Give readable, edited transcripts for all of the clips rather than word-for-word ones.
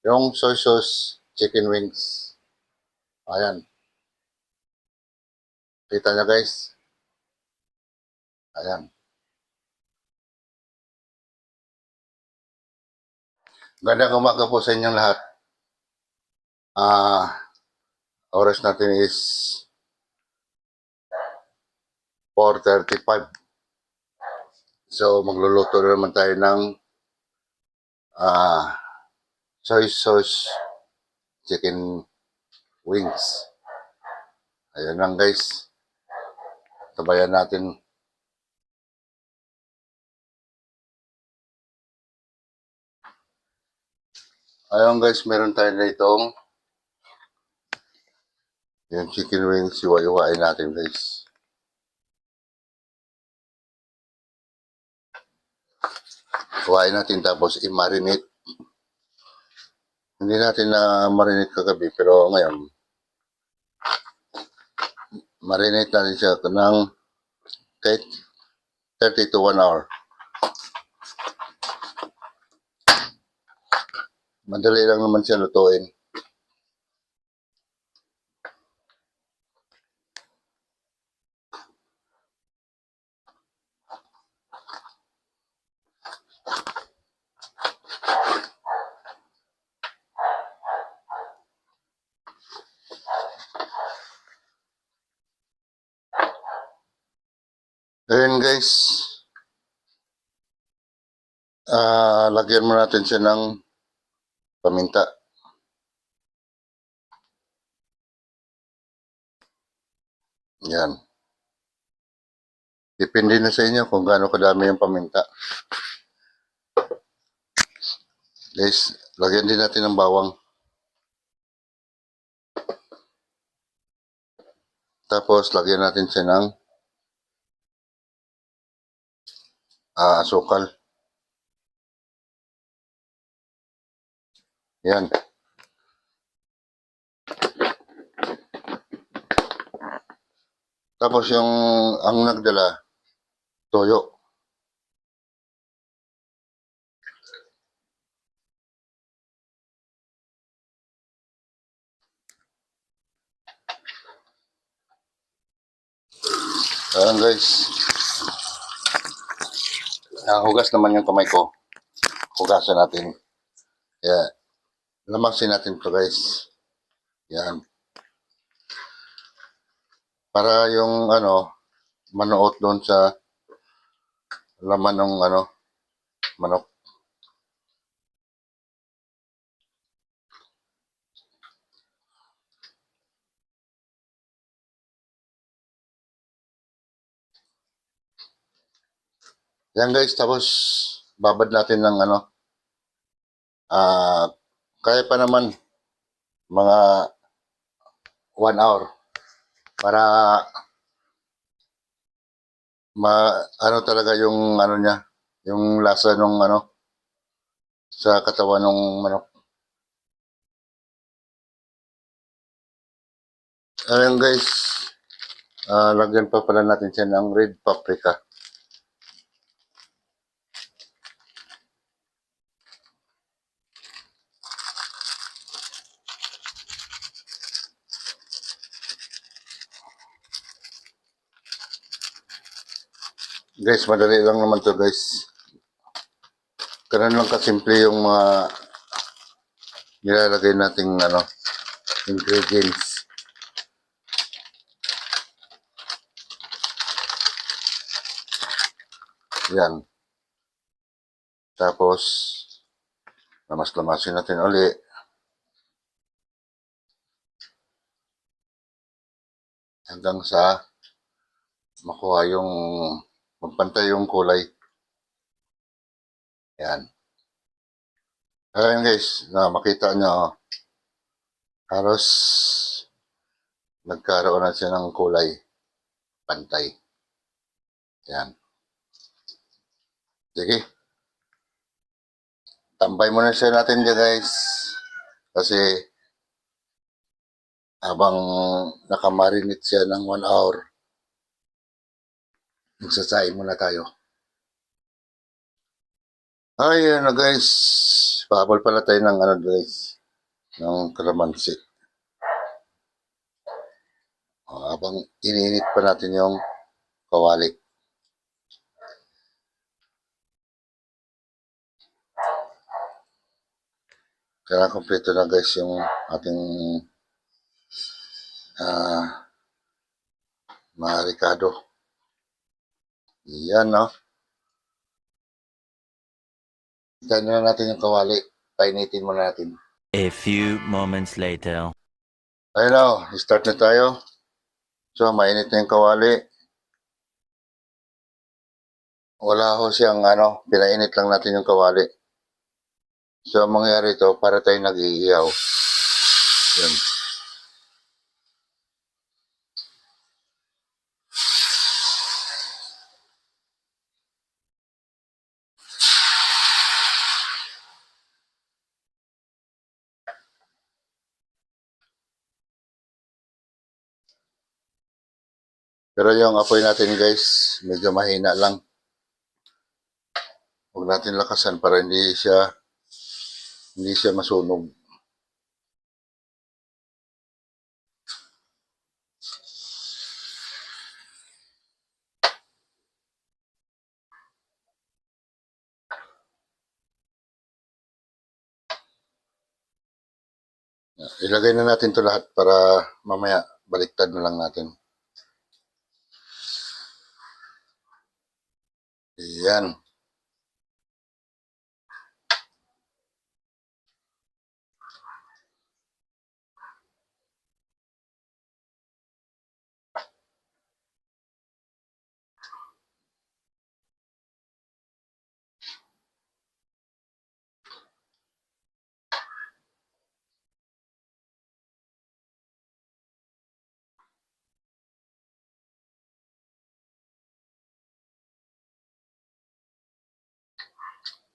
Yung soy sauce chicken wings. Ayan. Kita nyo guys. Ayan. Gandang umaga po sa inyong lahat. Oras natin is 4:35. So magluluto na naman tayo ng soy sauce chicken wings. Ayan lang guys. Tabayan natin. Ayun guys, meron tayo na itong yung chicken wings. Iwa-iwain natin guys. Iwain natin tapos i-marinate. Hindi natin na marinate kagabi pero ngayon marinate natin siya ng kahit 30 to 1 hour. Madali lang naman siya lutuin. Ayan guys. Lagyan mo natin siya ng paminta. Yan. Depende na sa inyo kung gaano kadami yung paminta. Guys, lagyan din natin ng bawang. Tapos, lagyan natin siya ng asukal. Yan. Tapos yung ang nagdala, toyo. Ayan guys. Hugas naman yung kamay ko. Hugasan natin. Kaya, lamasin natin to guys. Yan. Para yung manuot doon sa laman ng manok. Yan guys, tapos babad natin ng kaya pa naman mga 1 hour para talaga yung niya, yung lasa nung sa katawan ng manok. Ayan guys, lagyan pa pala natin siya ng red paprika. Guys, madali lang naman to guys. Ganun lang kasimple yung mga nilalagay nating ingredients. Yan. Tapos, lamas-lamasin natin uli. Hanggang sa makuha yung magpantay yung kulay. Yan. Ayan guys, na makita nyo, halos nagkaroon na siya ng kulay pantay. Yan. Sige. Tambay muna siya natin dyan guys. Kasi habang nakamarinate siya ng 1 hour, magsasain muna tayo. Ayan na guys. Pahabol pala tayo ng ano guys, ng kalamansi. Habang iniinit pa natin yung kawali. Kaya kompleto na guys yung ating mga ricado. Yan, no? Hintayin na natin yung kawali. Painitin muna natin. A few moments later. Ayun na, start na tayo. So, mainit na yung kawali. Wala ho siyang pinainit lang natin yung kawali. So, ang mangyari ito, para tayo nag-iiyaw. Yan. Pero yung apoy natin guys, medyo mahina lang. Huwag natin lakasan para hindi siya masunog. Ilagay na natin to lahat para mamaya baliktad na lang natin. Yan.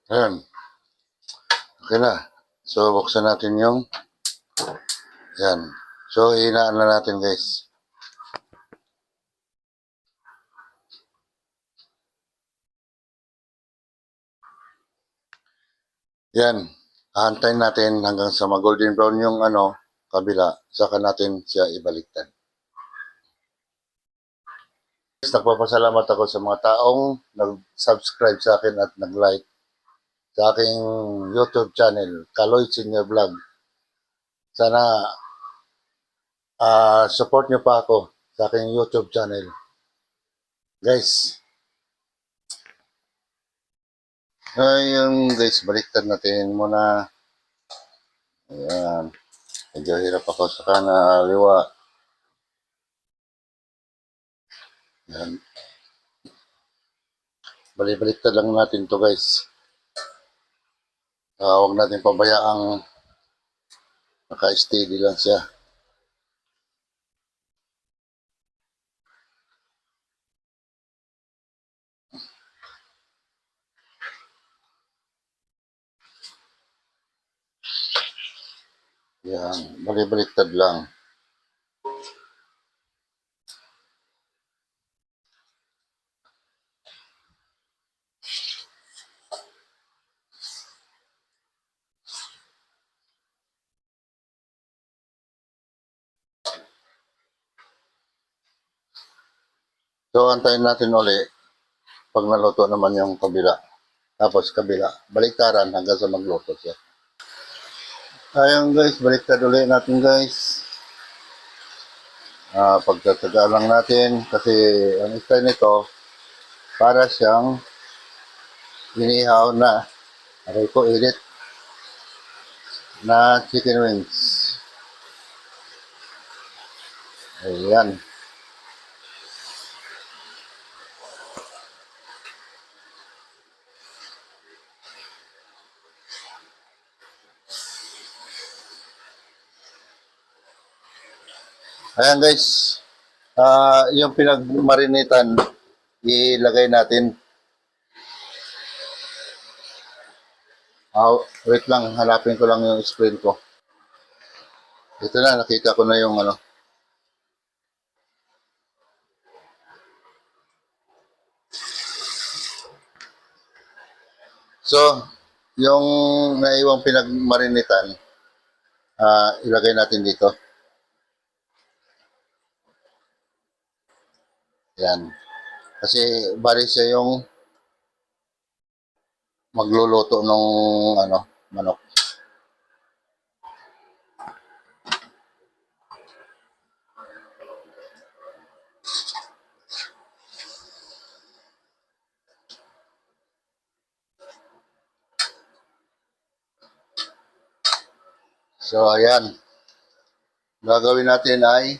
Ayan. Okay na. So, buksan natin yung yan. So, hinaan na natin guys. Yan. Hahantayin natin hanggang sa mag-golden brown yung kabila. Saka natin siya ibaliktad. Nagpapasalamat ako sa mga taong nag-subscribe sa akin at nag-like sa aking YouTube channel, Kaloy Senior Vlog. Sana support nyo pa ako sa aking YouTube channel. Guys, yung guys, baliktad natin muna. Ayan. Medyo hirap ako sa kanaliwa. Ayan. Baliktad lang natin to guys. Huwag natin pabayaang naka-steady lang siya. Yan, baliktad lang. So, antayin natin uli pag naluto naman yung kabila. Tapos kabila, baliktaran hanggang sa magluto siya. Ayun guys, baliktad uli natin guys. Pagtatagaan lang natin kasi ang style nito para siyang inihaw na aray ko init na chicken wings. Ayan. Ayan guys. Yung pinagmarinitan ilagay natin. Wait lang, hanapin ko lang yung screen ko. Ito na, nakita ko na yung So, yung naiwang pinagmarinitan, ilagay natin dito. Yan. Kasi bali siya yung magluluto nung ano, manok. So, ayan. Gagawin natin ay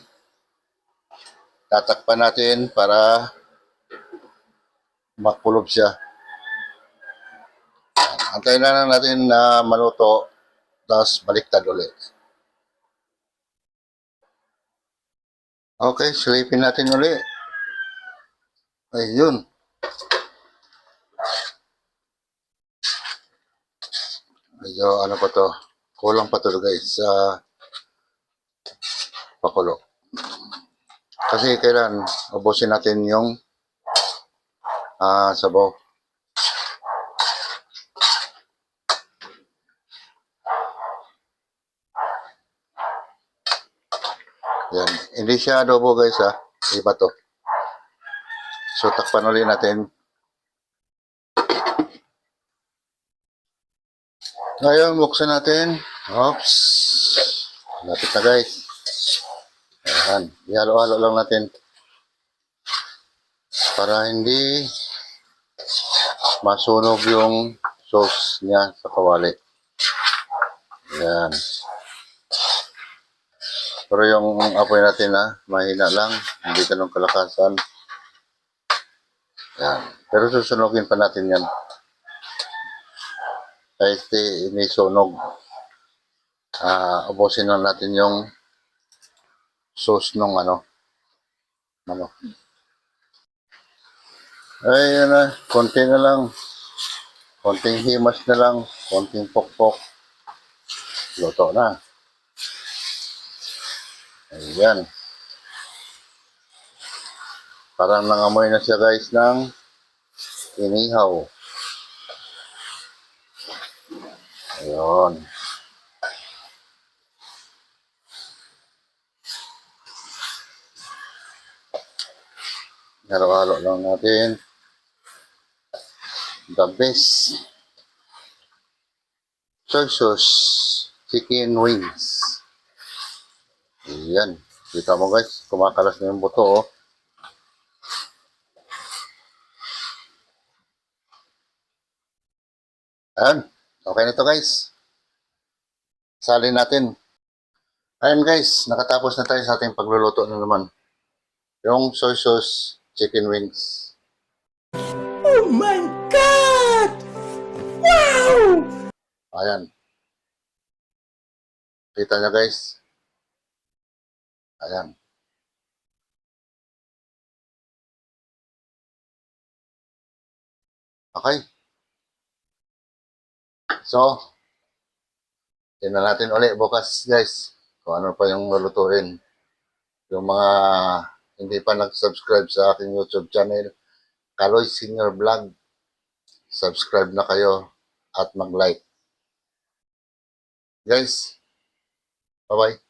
tatakpan natin para makulob siya. Antayin na lang natin na maluto, tapos baliktad ulit. Okay, silipin natin ulit. Ayun. Medyo ano pa to, kulang pa to guys sa pakulo. Kasi kailan ubusin natin yung sabaw. Yan. Hindi siya adobo guys ha. Iba to. So takpan ulit natin. Ngayon buksan natin. Oops. Lapit na guys. Ayan. Ihalo-halo lang natin. Para hindi masunog yung sauce niya sa kawali. Ayan. Pero yung apoy natin mahina lang. Hindi ganun kalakasan. Ayan. Pero susunogin pa natin yan. Kahit hindi sunog. Ubusin lang natin yung sauce nung ano. Ay, yan na. Konti na lang. Konting himas na lang. Konting pokpok. Luto na. Ayan. Parang nangamoy na siya guys ng inihaw. Ayun. Halo-halo lang natin. The best soy sauce chicken wings. Ayan. Kita mo guys, kumakalas na yung buto oh. Ayan. Okay na to guys. Salin natin. Ayan guys, nakatapos na tayo sa ating pagluluto na naman. Yung soy sauce chicken wings. Oh my God! Wow! Ayan. Kita nyo guys. Ayan. Okay. So, tingnan natin ulit bukas guys. Kung ano pa yung lulutuin. Yung mga hindi pa nag-subscribe sa aking YouTube channel, Kaloy Senior Vlog, subscribe na kayo at mag-like. Guys, bye-bye.